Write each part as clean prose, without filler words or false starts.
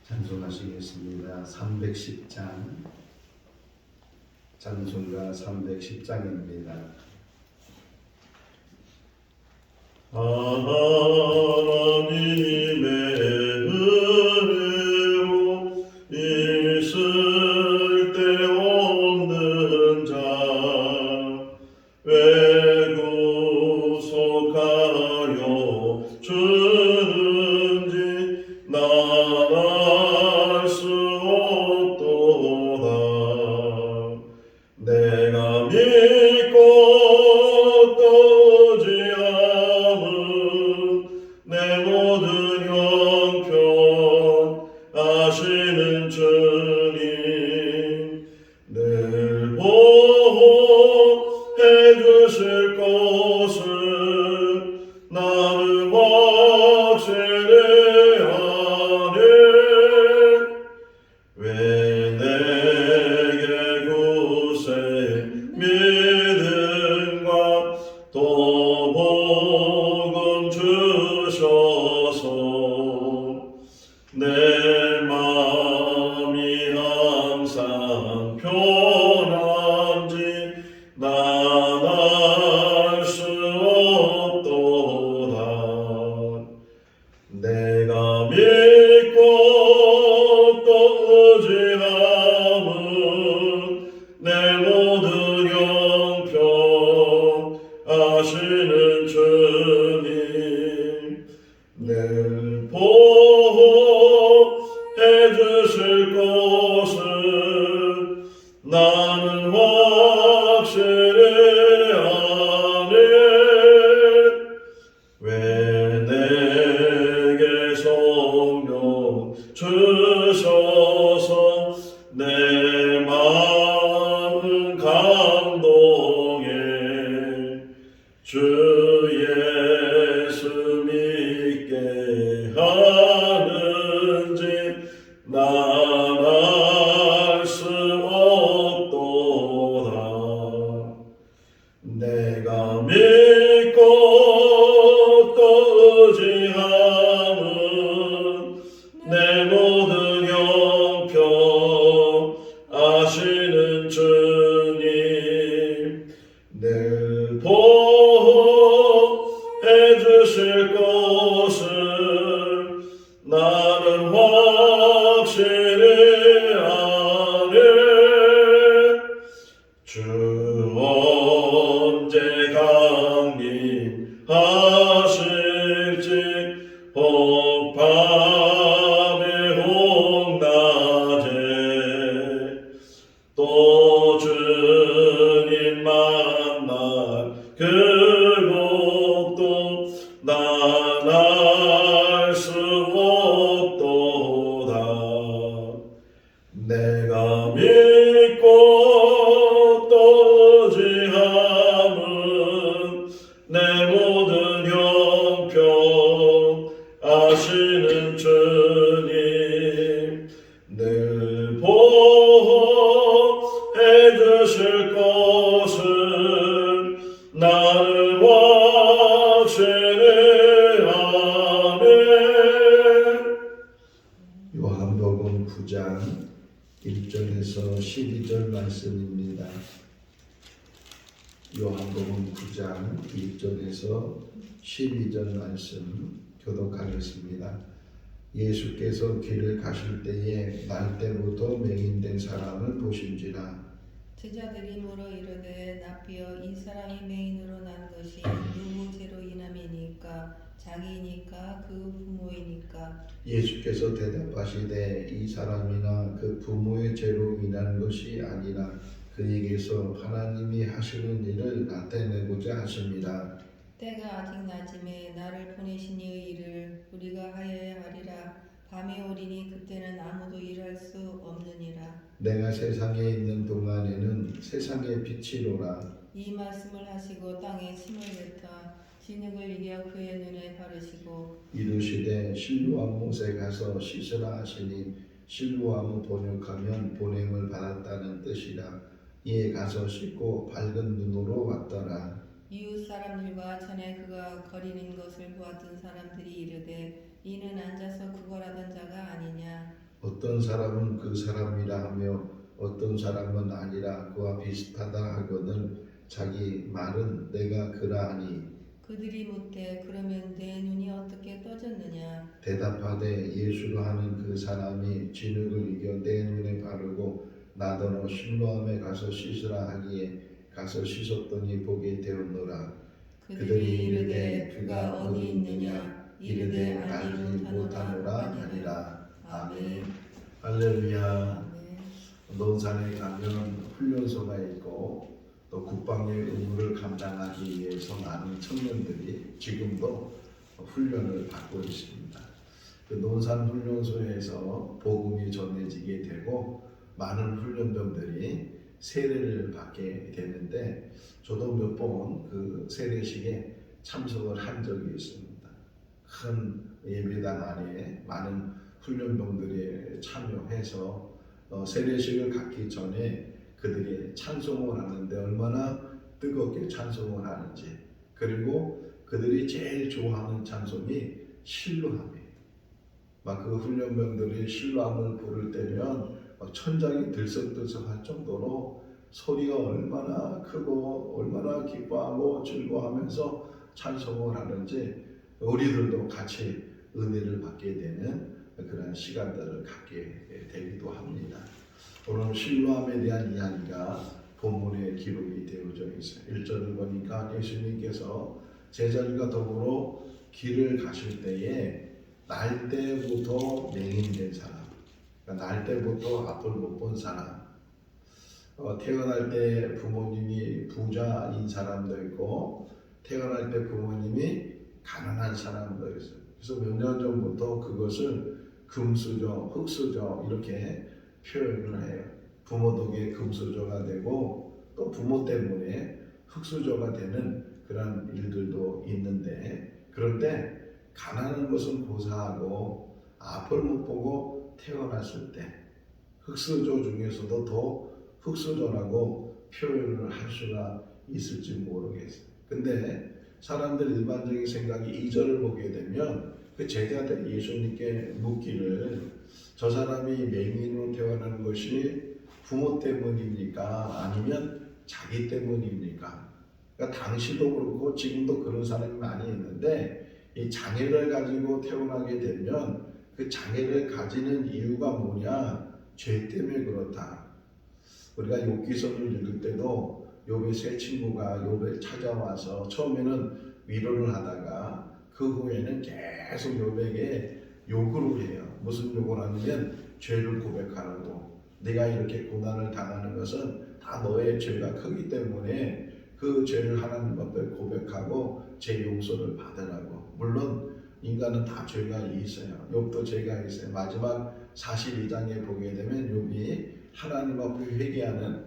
찬송하시겠습니다. 310장 찬송가 310장입니다. 하나님의 은혜로 있을 데 없는 자 왜 구속하여 주는지 난 알 수 없도다. 내가 믿고 또 의지함은 내 모든 형편 아시는 주님 늘 보호해 주실 것을 나는 확신하네. 왜 내게 구세 믿음과 또 복음 주셔서 내 마음이 항상 편한지 난 알 수 없도다. 내가 믿고 또 의지함은 내 모든 형편 아시는 주님 늘 보호해 주실 것을 나는 확신하네. 왜 내게 성령 주셔서 내 마음 감동해 주 예수 믿게 하는지 난 알 수 없도다. 내가 믿고 또 의지함은 내 모든 형편 아시는 주님 늘 보호해 주실 것을 나는 확신하네. 주 언제 강림하실지 혹밤에 혹낮에 또 주님 만날 그곳도 난 알 수 없도다. 내가 믿고 또 의지함은 내 모든 형편 아시는 주님 늘 보호해 주실 것을 나를 확신하네. 요한복음 9장 1절에서 12절 말씀입니다. 요한복음 9장 1절에서 12절 말씀 교독하겠습니다. 예수께서 길을 가실 때에 날 때부터 맹인된 사람을 보신지라. 제자들이 물어 이르되 납비여 이 사람이 맹인으로 난 것이 누구 죄로 인함이니까 자기니까 그 부모이니까. 예수께서 대답하시되 이 사람이나 그 부모의 죄로 인한 것이 아니라 그에게서 하나님이 하시는 일을 나타내고자 하십니다. 때가 아직 낮음에 나를 보내신 이의 일을 우리가 하여야 하리라. 밤이 오리니 그때는 아무도 일할 수 없느니라. 내가 세상에 있는 동안에는 세상의 빛이로라. 이 말씀을 하시고 땅에 침을 뱉어 진흙을 이겨 그의 눈에 바르시고 이르시되 실로암 못에 가서 씻으라 하시니 실로암을 번역하면 보냄을 받았다는 뜻이라. 이에 가서 씻고 밝은 눈으로 왔더라. 이웃 사람들과 전에 그가 거리는 것을 보았던 사람들이 이르되 이는 앉아서 구걸하던 자가 아니냐. 어떤 사람은 그 사람이라 하며 어떤 사람은 아니라 그와 비슷하다 하거늘 자기 말은 내가 그라 하니 그들이 묻되 그러면 내 눈이 어떻게 떠졌느냐. 대답하되 예수로 하는 그 사람이 진흙을 이겨 내 눈에 바르고 나더러 실로암에 가서 씻으라 하기에 가서 씻었더니 보게 되었노라. 그들이 이르되 그가 어디 있느냐 이르되 알지 못하노라 하니라. 아멘. 할렐루야. 아멘. 논산에 가면 훈련소가 있고 또 국방의 의무를 감당하기 위해서 많은 청년들이 지금도 훈련을 받고 있습니다. 그 논산 훈련소에서 복음이 전해지게 되고 많은 훈련병들이 세례를 받게 되는데 저도 몇 번 그 세례식에 참석을 한 적이 있습니다. 큰 예배당 안에 많은 훈련병들이 참여해서 세례식을 갖기 전에 그들이 찬송을 하는데 얼마나 뜨겁게 찬송을 하는지, 그리고 그들이 제일 좋아하는 찬송이 실로암이에요. 막 그 훈련병들이 실로암을 부를 때면 막 천장이 들썩들썩할 정도로 소리가 얼마나 크고 얼마나 기뻐하고 즐거워하면서 찬송을 하는지 우리들도 같이 은혜를 받게 되는 그런 시간들을 갖게 되기도 합니다. 오늘 실로암에 대한 이야기가 본문에 기록이 되어져 있어요. 1절을 보니까 예수님께서 제자들과 더불어 길을 가실 때에 날 때부터 맹인된 사람, 그러니까 날 때부터 앞을 못 본 사람, 태어날 때 부모님이 부자인 사람도 있고 태어날 때 부모님이 가난한 사람도 있어요. 그래서 몇 년 전부터 그것을 금수저, 흙수저 이렇게 표현을 해요. 부모 덕에 금수저가 되고 또 부모 때문에 흙수저가 되는 그런 일들도 있는데, 그런데 가난한 것은 고사하고 앞을 못 보고 태어났을 때 흙수저 중에서도 더 흙수저라고 표현을 할 수가 있을지 모르겠어요. 근데 사람들 일반적인 생각이 2절을 보게 되면 그 제자들이 예수님께 묻기를 저 사람이 맹인으로 태어나는 것이 부모 때문입니까? 아니면 자기 때문입니까? 그러니까 당시도 그렇고 지금도 그런 사람이 많이 있는데 이 장애를 가지고 태어나게 되면 그 장애를 가지는 이유가 뭐냐? 죄 때문에 그렇다. 우리가 욥기서를 읽을 때도 욥의 세 친구가 욥을 찾아와서 처음에는 위로를 하다가 그 후에는 계속 욥에게 욕을 해요. 무슨 욕을 하냐면 죄를 고백하라고. 네가 이렇게 고난을 당하는 것은 다 너의 죄가 크기 때문에 그 죄를 하나님 앞에 고백하고 제 용서를 받으라고. 물론 인간은 다 죄가 있어요. 욥도 죄가 있어요. 마지막 42장에 보게 되면 욥이 하나님 앞에 회개하는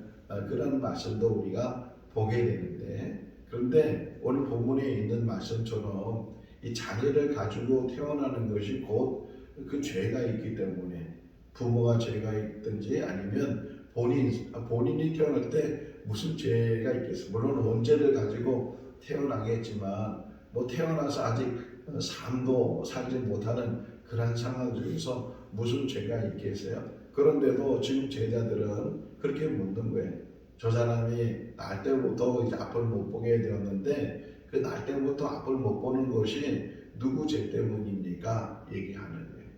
그런 말씀도 우리가 보게 되는데, 그런데 오늘 본문에 있는 말씀처럼 이 장애를 가지고 태어나는 것이 곧 그 죄가 있기 때문에 부모가 죄가 있든지 아니면 본인이 태어날 때 무슨 죄가 있겠어요. 물론 원죄를 가지고 태어나겠지만 뭐 태어나서 아직 삶도 살지 못하는 그런 상황 중에서 무슨 죄가 있겠어요. 그런데도 지금 제자들은 그렇게 묻는 거예요. 저 사람이 날 때부터 이제 앞을 못 보게 되었는데 그 날 때부터 앞을 못 보는 것이 누구 죄 때문입니까? 얘기하는 거예요.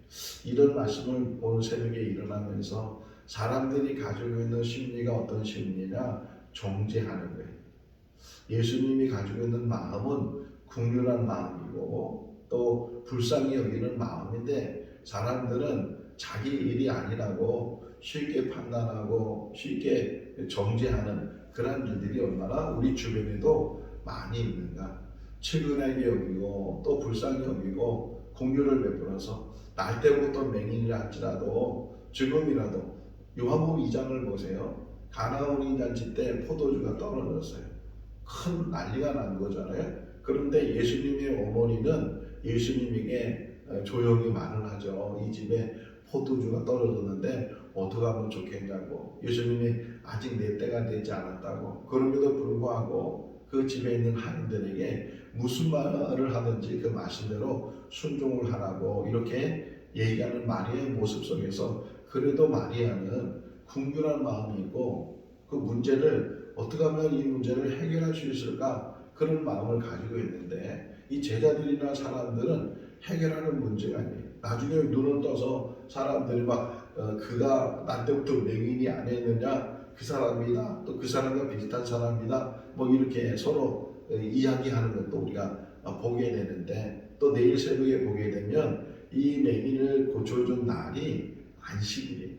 이런 말씀을 오늘 새벽에 일어나면서 사람들이 가지고 있는 심리가 어떤 심리냐? 정죄하는 거예요. 예수님이 가지고 있는 마음은 긍휼한 마음이고 또 불쌍히 여기는 마음인데 사람들은 자기 일이 아니라고 쉽게 판단하고 쉽게 정죄하는 그런 일들이 얼마나 우리 주변에도 많이 있는가. 측은하게 여기고 또 불쌍히 여기고 긍휼을 베풀어서 날 때부터 맹인이라 할지라도 지금이라도 요한복음 2장을 보세요. 가나온 잔치 때 포도주가 떨어졌어요. 큰 난리가 난 거잖아요. 그런데 예수님의 어머니는 예수님에게 조용히 말을 하죠. 이 집에 포도주가 떨어졌는데 어떻게 하면 좋겠냐고. 예수님이 아직 내 때가 되지 않았다고. 그럼에도 불구하고 그 집에 있는 하인들에게 무슨 말을 하든지 그 말씀대로 순종을 하라고 이렇게 얘기하는 마리아의 모습 속에서 그래도 마리아는 궁금한 마음이 있고 그 문제를 어떻게 하면 이 문제를 해결할 수 있을까 그런 마음을 가지고 있는데 이 제자들이나 사람들은 해결하는 문제가 아니에요. 나중에 눈을 떠서 사람들이 막 그가 나 때부터 맹인이 아니었느냐 그 사람이다 또 그 사람과 비슷한 사람이다 뭐 이렇게 서로 이야기하는 것도 우리가 보게 되는데 또 내일 새벽에 보게 되면 이 맹인을 고쳐준 날이 안식일이에요.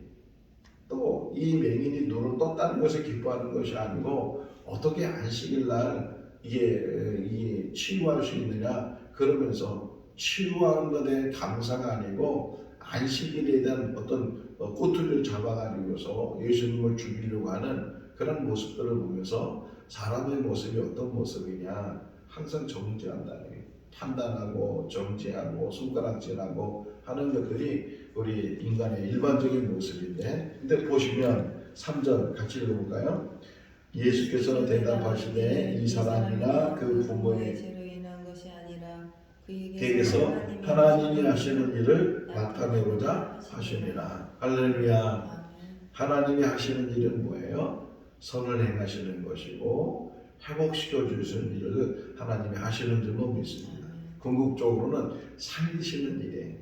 또 이 맹인이 눈을 떴다는 것에 기뻐하는 것이 아니고 어떻게 안식일 날 이게 치유할 수 있느냐 그러면서 치유하는 것에 감사가 아니고 안식일에 대한 어떤 꼬투리를 잡아가지고서 예수님을 죽이려고 하는 그런 모습들을 보면서 사람의 모습이 어떤 모습이냐 항상 정죄한다는 거예요. 판단하고 정죄하고 손가락질하고 하는 것들이 우리 인간의 일반적인 모습인데 근데 보시면 3절 같이 읽어볼까요? 예수께서 대답하시되 이 사람이나 그 부모의 죄로 인한 것이 아니라 그에게서 하나님이 하시는 일을 나타내고자 하시니라. 할렐루야. 하나님이 하시는 일은 뭐예요? 선을 행하시는 것이고 회복시켜 주시는 일을 하나님이 하시는 줄로 믿습니다. 궁극적으로는 살리시는 일에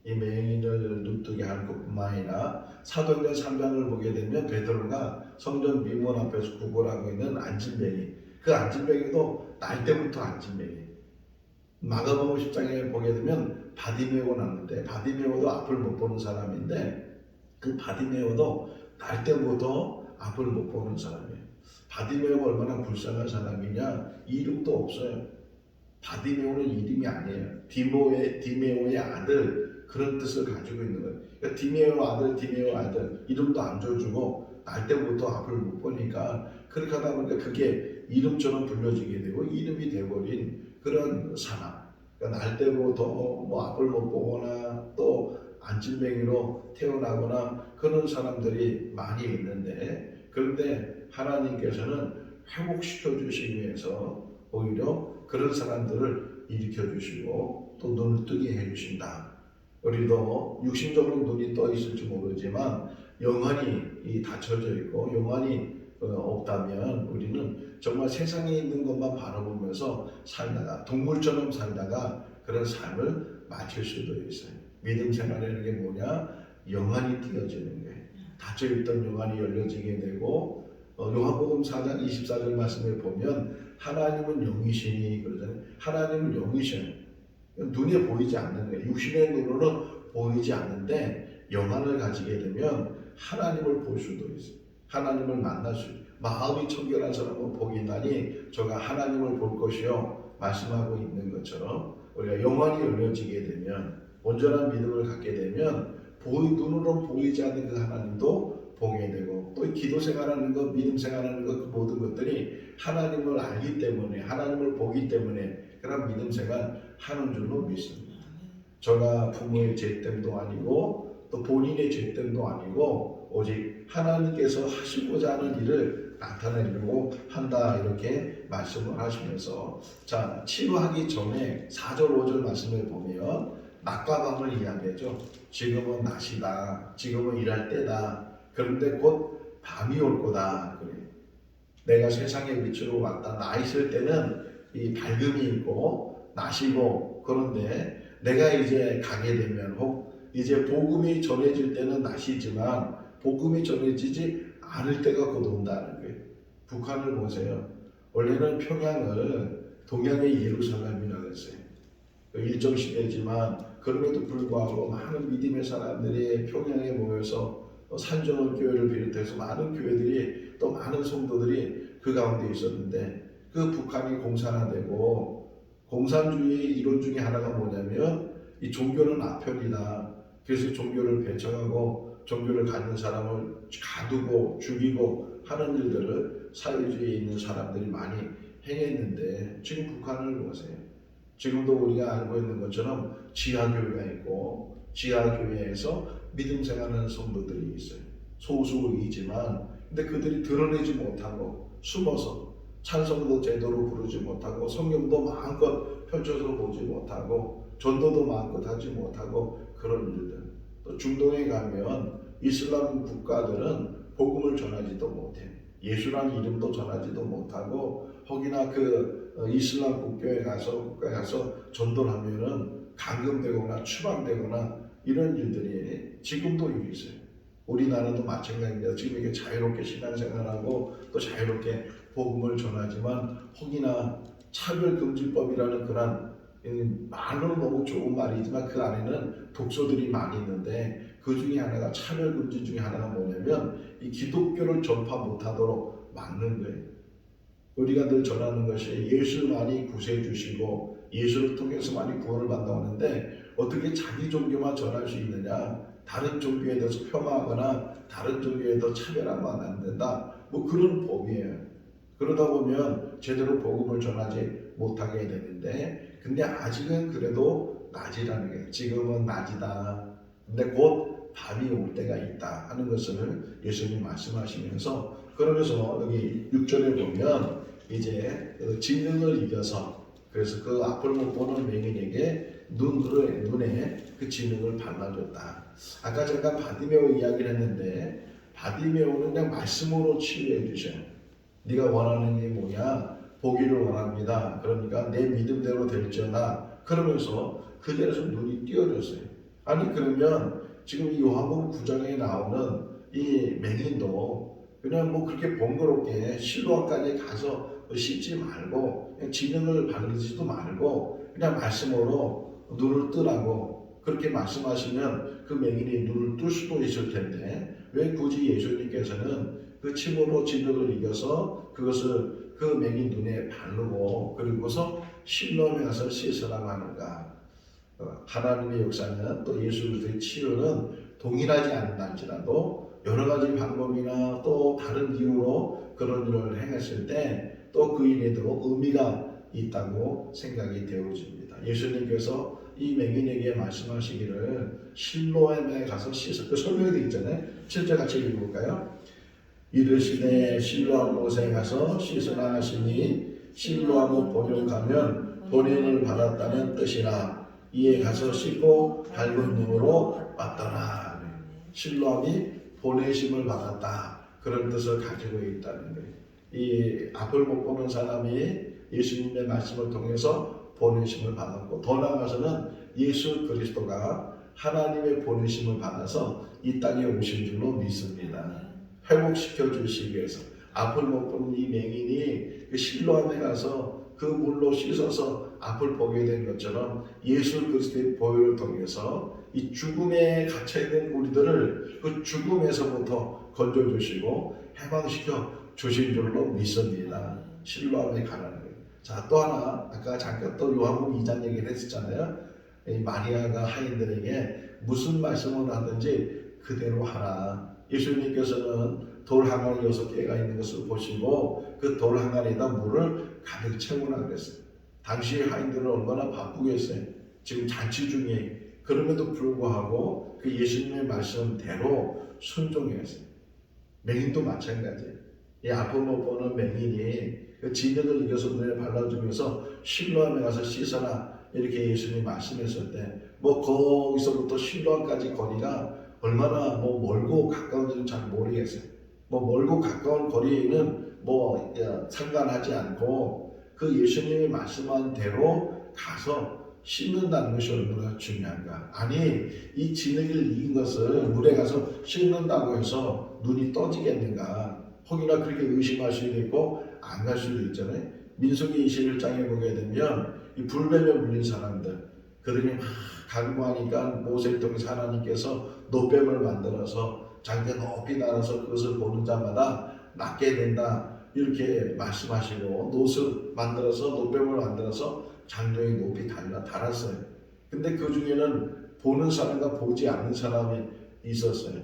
이 맹인을 눈뜨게 하는 것뿐만 아니라 사도행전 3장을 보게 되면 베드로가 성전 미문 앞에서 구걸하고 있는 안진뱅이 그 안진뱅이도 날 때부터 안진뱅이 마가복음 10장에 보게 되면 바디메오가 나오는데 바디메오도 앞을 못 보는 사람인데 그 바디메오도 날 때부터 앞을 못 보는 사람이에요. 바디메오가 얼마나 불쌍한 사람이냐 이름도 없어요. 바디메오는 이름이 아니에요. 디메오의 아들 그런 뜻을 가지고 있는 거예요. 그러니까 디메오 아들 이름도 안 줘주고 날 때부터 앞을 못 보니까 그렇게 하다 보니까 그게 이름처럼 불려지게 되고 이름이 돼버린 그런 사람. 그러니까 날 때부터 뭐 앞을 못 보거나 또 안진뱅이로 태어나거나 그런 사람들이 많이 있는데 그런데 하나님께서는 회복시켜 주시기 위해서 오히려 그런 사람들을 일으켜 주시고 또 눈을 뜨게 해 주신다. 우리도 육신적으로 눈이 떠 있을지 모르지만 영안이 닫혀져 있고 영안이 없다면 우리는 정말 세상에 있는 것만 바라보면서 살다가 동물처럼 살다가 그런 삶을 마칠 수도 있어요. 믿음 생활이라는 게 뭐냐? 영안이 띄어지는 거예요. 닫혀있던 영안이 열려지게 되고 요한복음 4장 24절 말씀에 보면 하나님은 영이시니 그러잖아요. 하나님은 영이셔요. 눈에 보이지 않는 거예요. 육신의 눈으로는 보이지 않는데 영안을 가지게 되면 하나님을 볼 수도 있어요. 하나님을 만날 수 있어요. 마음이 청결한 사람은 복이 있나니 저가 하나님을 볼 것이요 말씀하고 있는 것처럼 우리가 영안이 열려지게 되면 온전한 믿음을 갖게 되면 눈으로 보이지 않는 그 하나님도 보게 되고 또 기도 생활하는 것, 믿음 생활하는 것, 그 모든 것들이 하나님을 알기 때문에 하나님을 보기 때문에 그런 믿음 생활 하는 줄로 믿습니다. 저가 부모의 죄 때문도 아니고 또 본인의 죄 때문도 아니고 오직 하나님께서 하시고자 하는 일을 나타내려고 한다 이렇게 말씀을 하시면서 자 치유하기 전에 4절 5절 말씀을 보면 낮과 밤을 이야기하죠. 지금은 낮이다. 지금은 일할 때다. 그런데 곧 밤이 올 거다. 그래. 내가 세상의 빛으로 왔다. 나 있을 때는 이 밝음이 있고 낮이고 그런데 내가 이제 가게 되면 혹 이제 복음이 전해질 때는 낮이지만 복음이 전해지지 않을 때가 곧 온다는 거예요. 북한을 보세요. 원래는 평양을 동양의 예루살렘이라고 했어요. 일정 시대지만 그럼에도 불구하고 많은 믿음의 사람들이 평양에 모여서 산정원 교회를 비롯해서 많은 교회들이 또 많은 성도들이 그 가운데 있었는데 그 북한이 공산화되고 공산주의의 이론 중에 하나가 뭐냐면 이 종교는 아편이다. 그래서 종교를 배척하고 종교를 갖는 사람을 가두고 죽이고 하는 일들을 사회주의에 있는 사람들이 많이 행했는데 지금 북한을 보세요. 지금도 우리가 알고 있는 것처럼 지하교회가 있고 지하교회에서 믿음 생활하는 성도들이 있어요. 소수이지만 근데 그들이 드러내지 못하고 숨어서 찬송도 제대로 부르지 못하고 성경도 마음껏 펼쳐서 보지 못하고 전도도 마음껏 하지 못하고 그런 일들. 또 중동에 가면 이슬람 국가들은 복음을 전하지도 못해. 예수라는 이름도 전하지도 못하고 혹이나 이슬람 국가에 가서 전도를 하면은 감금되거나 추방되거나 이런 일들이 지금도 있어요. 우리나라도 마찬가지입니다. 지금 이게 자유롭게 신앙생활하고 또 자유롭게 복음을 전하지만 혹이나 차별금지법이라는 그런 말로는 너무 좋은 말이지만 그 안에는 독소들이 많이 있는데 그 중에 하나가 차별금지 중에 하나가 뭐냐면 이 기독교를 전파 못하도록 막는 거예요. 우리가 늘 전하는 것이 예수만이 구세해 주시고 예수를 통해서만이 구원을 받는다고 하는데 어떻게 자기 종교만 전할 수 있느냐, 다른 종교에 대해서 폄하하거나 다른 종교에 대해서 차별하면 안 된다, 뭐 그런 법이에요. 그러다 보면 제대로 복음을 전하지 못하게 되는데, 근데 아직은 그래도 낮이라는 게, 지금은 낮이다, 근데 곧 밤이 올 때가 있다 하는 것을 예수님이 말씀하시면서, 그러면서 여기 6절에 보면 이제 진능을 이겨서, 그래서 그 앞을 못 보는 맹인에게 눈에 그 진능을 발라줬다. 아까 잠깐 바디메오 이야기를 했는데 바디메오는 그냥 말씀으로 치유해 주셔요. 네가 원하는 게 뭐냐? 보기를 원합니다. 그러니까 내 믿음대로 될지어다. 그러면서 그 자리에서 눈이 띄어졌어요. 아니 그러면 지금 이 요한복음 9장에 나오는 이 맹인도 그냥 뭐 그렇게 번거롭게 실로암까지 가서 씻지 말고 그냥 진흙을 바르지도 말고 그냥 말씀으로 눈을 뜨라고 그렇게 말씀하시면 그 맹인이 눈을 뜰 수도 있을 텐데 왜 굳이 예수님께서는 그 침으로 진흙을 이겨서 그것을 그 맹인 눈에 바르고 그리고서 실로암에 가서 씻으라고 하는가? 하나님의 역사는 또 예수 그리스도의 치유는 동일하지 않는다할지라도 여러 가지 방법이나 또 다른 이유로 그런 일을 행했을 때 또 그 일에도 의미가 있다고 생각이 되어집니다. 예수님께서 이 맹인에게 말씀하시기를 실로암에 가서 씻어, 그 설명이 되어 있잖아요. 7절 같이 읽어볼까요? 이르시되 실로암 못에 가서 씻으라 하시니 실로암 본역 가면 본인을 받았다는 뜻이라. 이에 가서 씻고 밝은 눈으로 왔더라. 실로암이 보내심을 받았다, 그런 뜻을 가지고 있다는 거예요. 이 앞을 못 보는 사람이 예수님의 말씀을 통해서 보내심을 받았고, 더 나아가서는 예수 그리스도가 하나님의 보내심을 받아서 이 땅에 오신 줄로 믿습니다. 회복시켜 주시기 위해서 앞을 못 보는 이 맹인이 그 실로암에 가서 그 물로 씻어서 앞을 보게 된 것처럼 예수 그리스도의 보혈을 통해서 이 죽음에 갇혀있는 우리들을 그 죽음에서부터 건져주시고 해방시켜 주신 줄로 믿습니다. 실로암에 가라는 거예요. 자, 또 하나 아까 잠깐 또 요한복음 2장 얘기를 했었잖아요. 이 마리아가 하인들에게 무슨 말씀을 하든지 그대로 하라. 예수님께서는 돌 항아리 6개가 있는 것을 보시고 그 돌 항아리에다 물을 가득 채우라 그랬어요. 당시 하인들은 얼마나 바쁘겠어요. 지금 잔치 중에. 그럼에도 불구하고 그 예수님의 말씀대로 순종했어요. 맹인도 마찬가지예요. 이 앞을 못 보는 맹인이 그 진흙을 이겨서 눈에 발라주면서 실로암에 가서 씻어라 이렇게 예수님이 말씀했을 때 뭐 거기서부터 실로암까지 거리가 얼마나 뭐 멀고 가까운지는 잘 모르겠어요. 뭐 멀고 가까운 거리는 뭐 상관하지 않고 그 예수님이 말씀한 대로 가서 씻는다는 것이 얼마나 중요한가. 아니 이 진흙을 이긴 것을 물에 가서 씻는다고 해서 눈이 떠지겠는가. 혹이나 그렇게 의심할 수도 있고 안 갈 수도 있잖아요. 민수기 21장에 보게 되면 이 불뱀에 물린 사람들 그들이 막 간구하니까 모세를 통해서 하나님께서 노뱀을 만들어서 장대 높이 날아서 그것을 보는 자마다 낫게 된다 이렇게 말씀하시고 노을 만들어서 노뱀을 만들어서 장대에 높이 달았어요. 근데 그 중에는 보는 사람과 보지 않는 사람이 있었어요.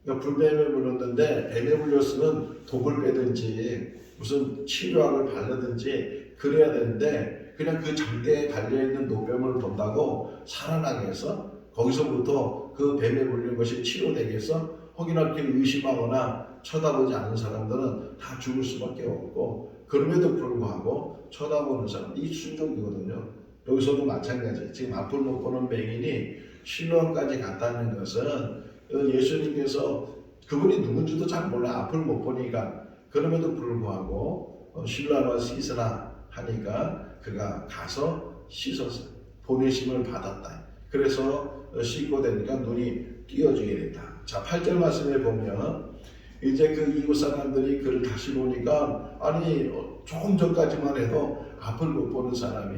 그러니까 불뱀에 물렸는데 뱀에 물렸으면 독을 빼든지 무슨 치료약을 바르든지 그래야 되는데 그냥 그 장대에 달려있는 노뱀을 본다고 살아나게 해서 거기서부터 그 뱀에 물린 것이 치료되겠어? 혹이나 이렇게 의심하거나 쳐다보지 않는 사람들은 다 죽을 수밖에 없고 그럼에도 불구하고 쳐다보는 사람 이 순종이거든요. 여기서도 마찬가지예요. 지금 앞을 못 보는 맹인이 실로암까지 갔다는 것은 예수님께서 그분이 누군지도 잘 몰라 앞을 못 보니까 그럼에도 불구하고 실로암을 씻으라 하니까 그가 가서 씻었어요. 보내심을 받았다. 그래서 씻고 되니까 눈이 띄어지게 됐다. 자, 8절 말씀에 보면 이제 그 이웃 사람들이 그를 다시 보니까 아니 조금 전까지만 해도 앞을 못 보는 사람이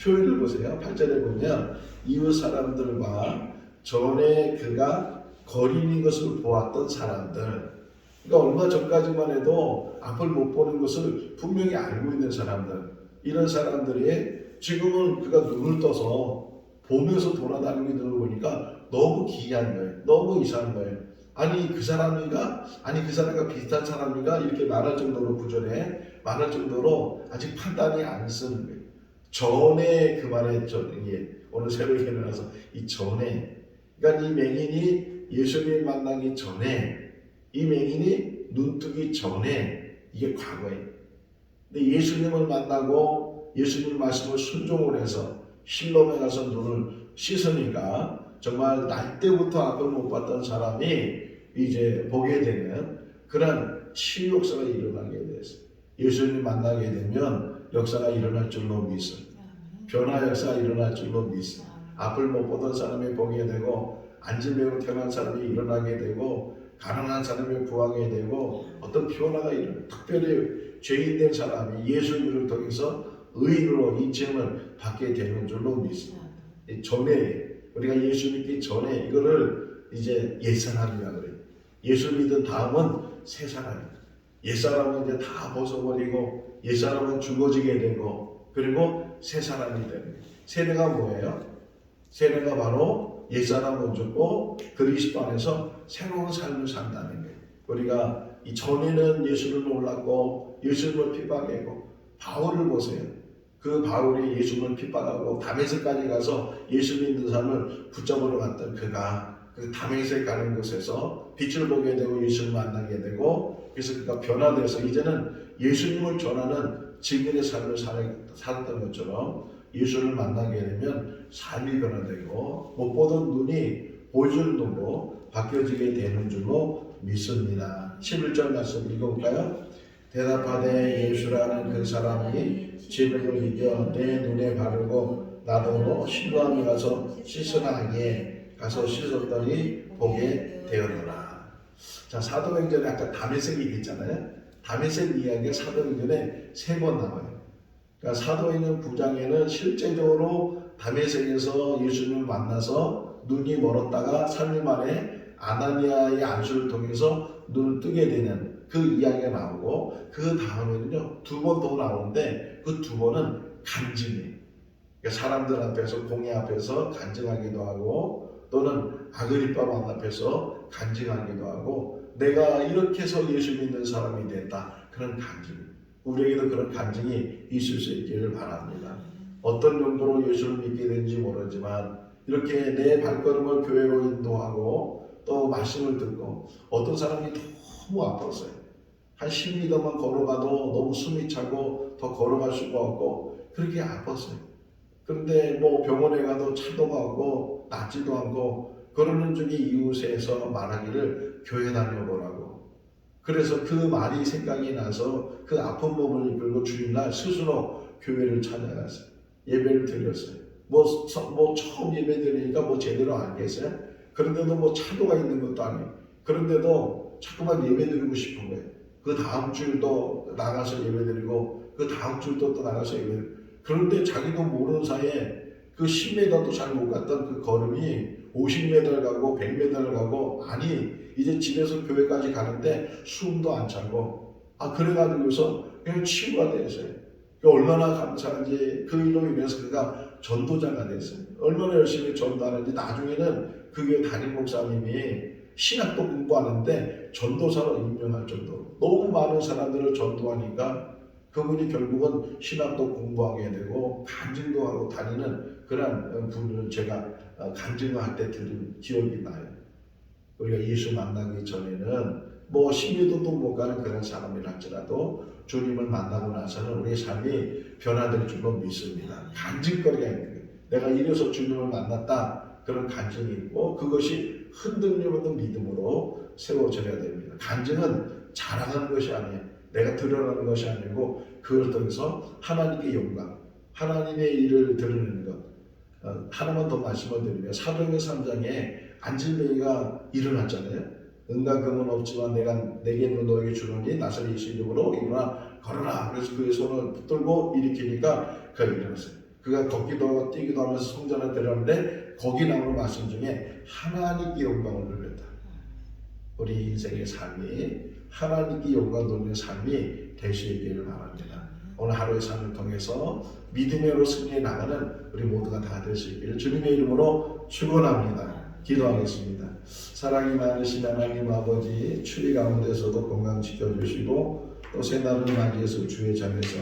표현을 보세요. 8절에 보면 이웃 사람들과 전에 그가 거린인 것을 보았던 사람들, 그러니까 얼마 전까지만 해도 앞을 못 보는 것을 분명히 알고 있는 사람들, 이런 사람들이 지금은 그가 눈을 떠서 보면서 돌아다니고 있는 걸 보니까 너무 기이한 거예요. 너무 이상한 거예요. 아니 그 사람인가? 아니 그 사람과 비슷한 사람인가? 이렇게 말할 정도로 구절에 말할 정도로 아직 판단이 안 쓰는 거예요. 전에 그 말에 오늘 새로 일어나서 이 전에, 그러니까 이 맹인이 예수님 만나기 전에, 이 맹인이 눈 뜨기 전에, 이게 과거예요. 근데 예수님을 만나고 예수님 말씀을 순종을 해서 실로암에 가서 눈을 씻으니까 정말 날 때부터 앞을 못 봤던 사람이 이제 보게 되는 그런 치유 역사가 일어나게 됐어요. 예수님 만나게 되면 역사가 일어날 줄로 믿어. 변화 역사가 일어날 줄로 믿어. 앞을 못 보던 사람이 보게 되고 안진병으로 태어난 사람이 일어나게 되고 가난한 사람이 구하게 되고 어떤 변화가 일어나요. 특별히 죄인된 사람이 예수님을 통해서 의인으로 인정을 받게 되는 줄로 믿습니다. 전에 우리가 예수 믿기 전에 이거를 이제 옛사람이라 그래요. 예수 믿은 다음은 새사람이에요. 옛사람은 이제 다 벗어버리고 옛사람은 죽어지게 되고 그리고 새사람이 되는 거예요. 세대가 뭐예요? 세대가 바로 옛사람은 죽고 그리스도 안에서 새로운 삶을 산다는 거예요. 우리가 이 전에는 예수를 몰랐고 예수님을 핍박했고 바울을 보세요. 그 바울이 예수님을 핍박하고 다메섹까지 가서 예수 믿는 사람을 붙잡으러 갔던 그가 그 다메섹 가는 곳에서 빛을 보게 되고 예수를 만나게 되고 그래서 그가 변화돼서 이제는 예수님을 전하는 증인의 삶을 살았던 것처럼 예수를 만나게 되면 삶이 변화되고 못 보던 눈이 보여주는 눈으로 바뀌어지게 되는 줄로 믿습니다. 11절 말씀 읽어볼까요? 대답하되 예수라는 그 사람이 진흙을 이겨 내 눈에 바르고 나더러 실로암에 가서 씻으라 하기에 가서 씻었더니 보게 되었노라. 자, 사도행전에 아까 다메섹 얘기했잖아요. 다메섹 이야기가 사도행전에 3번 나와요. 그러니까 사도행전 9장에는 실제적으로 다메섹에서 예수님을 만나서 눈이 멀었다가 3일 만에 아나니아의 안수를 통해서 눈을 뜨게 되는 그 이야기가 나오고 그 다음에는요 2번 더 나오는데 그 2번은 간증이에요. 그러니까 사람들 앞에서 공회 앞에서 간증하기도 하고 또는 아그리파 왕 앞에서 간증하기도 하고 내가 이렇게 해서 예수 믿는 사람이 됐다 그런 간증. 우리에게도 그런 간증이 있을 수 있기를 바랍니다. 어떤 용도로 예수를 믿게 된지 모르지만 이렇게 내 발걸음을 교회로 인도하고 또 말씀을 듣고 어떤 사람이 너무 아팠어요. 한 10m만 걸어가도 너무 숨이 차고 더 걸어갈 수가 없고 그렇게 아팠어요. 그런데 뭐 병원에 가도 차도가 없고 낫지도 않고 그러는 중에 이웃에서 말하기를 교회 다녀보라고. 그래서 그 말이 생각이 나서 그 아픈 몸을 이끌고 주일날 스스로 교회를 찾아갔어요. 예배를 드렸어요. 뭐 처음 예배 드리니까 뭐 제대로 알겠어요? 그런데도 뭐 차도가 있는 것도 아니에요. 그런데도 자꾸만 예배 드리고 싶은 거예요. 그 다음 주일도 나가서 예배 드리고 그 다음 주일도 또 나가서 예배 드리고 그런데 자기도 모르는 사이에 그 10m도 잘 못 갔던 그 걸음이 50m를 가고 100m를 가고 아니 이제 집에서 교회까지 가는데 숨도 안 차고 그래가지고서 그냥 치유가 됐어요. 얼마나 감사한지 그 일로 인해서 그가 전도자가 됐어요. 얼마나 열심히 전도하는지 나중에는 그게 담임 목사님이 신학도 공부하는데 전도사로 임명할 정도로 너무 많은 사람들을 전도하니까 그분이 결국은 신학도 공부하게 되고 간증도 하고 다니는 그런 분을 제가 간증할 때 들은 기억이 나요. 우리가 예수 만나기 전에는 뭐 10m도 못 가는 그런 사람이라 할지라도 주님을 만나고 나서는 우리의 삶이 변화될 줄로 믿습니다. 간증거리가 있는 거예요. 내가 이래서 주님을 만났다. 그런 간증이 있고 그것이 흔들림 없는 믿음으로 세워져야 됩니다. 간증은 자랑하는 것이 아니에요. 내가 드러나는 것이 아니고 그걸 통해서 하나님께 영광, 하나님의 일을 드러내는 것. 하나만 더 말씀을 드리면 사도행전 3장에 안질뱅이가 일어났잖아요. 은과 금은 없지만 내게 있는 너에게 주노니 나사렛 예수 이름으로 일어나 걸어라. 그래서 그의 손을 붙들고 일으키니까 그가 일어났어요. 그가 걷기도 하고 뛰기도 하면서 성전에 들어갔는데 거기 나오는 말씀 중에 하나님께 영광을 돌렸다. 우리 인생의 삶이 하나님께 영광 돌리는 삶이 될 수 있기를 바랍니다. 오늘 하루의 삶을 통해서 믿음으로 승리해 나가는 우리 모두가 다 될 수 있기를 주님의 이름으로 축원합니다. 기도하겠습니다. 사랑이 많으신 하나님 아버지, 추위 가운데서도 건강 지켜주시고 또 새날을 맞이해서 주의 장에서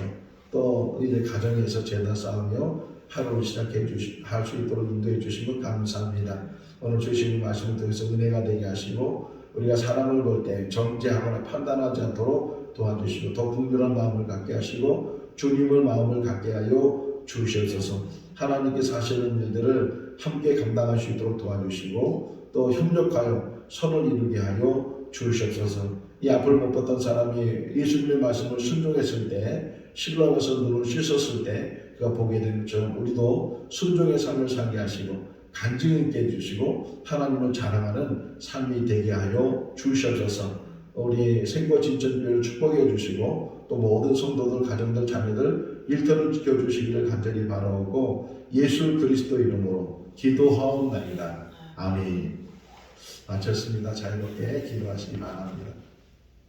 또 이제 가정에서 제다 싸우며 하루를 시작해 할 수 있도록 인도해 주신 것 감사합니다. 오늘 주시는 말씀을 통해서 은혜가 되게 하시고 우리가 사람을 볼 때 정죄하거나 판단하지 않도록 도와주시고 더 긍휼한 마음을 갖게 하시고 주님을 마음을 갖게 하여 주시옵소서. 하나님께서 하시는 일들을 함께 감당할 수 있도록 도와주시고 또 협력하여 선을 이루게 하여 주시옵소서. 이 앞을 못 봤던 사람이 예수님의 말씀을 순종했을 때 신랑에서 눈을 씻었을 때 그가 보게 된 것처럼 우리도 순종의 삶을 살게 하시고 간증 있게 해주시고 하나님을 자랑하는 삶이 되게 하여 주시옵소서. 우리 생거진천교회를 축복해 주시고 또 모든 성도들, 가정들, 자매들 일터를 지켜주시기를 간절히 바라오고 예수 그리스도 이름으로 기도하옵나이다. 아멘. 마쳤습니다. 자유롭게 기도하시기 바랍니다.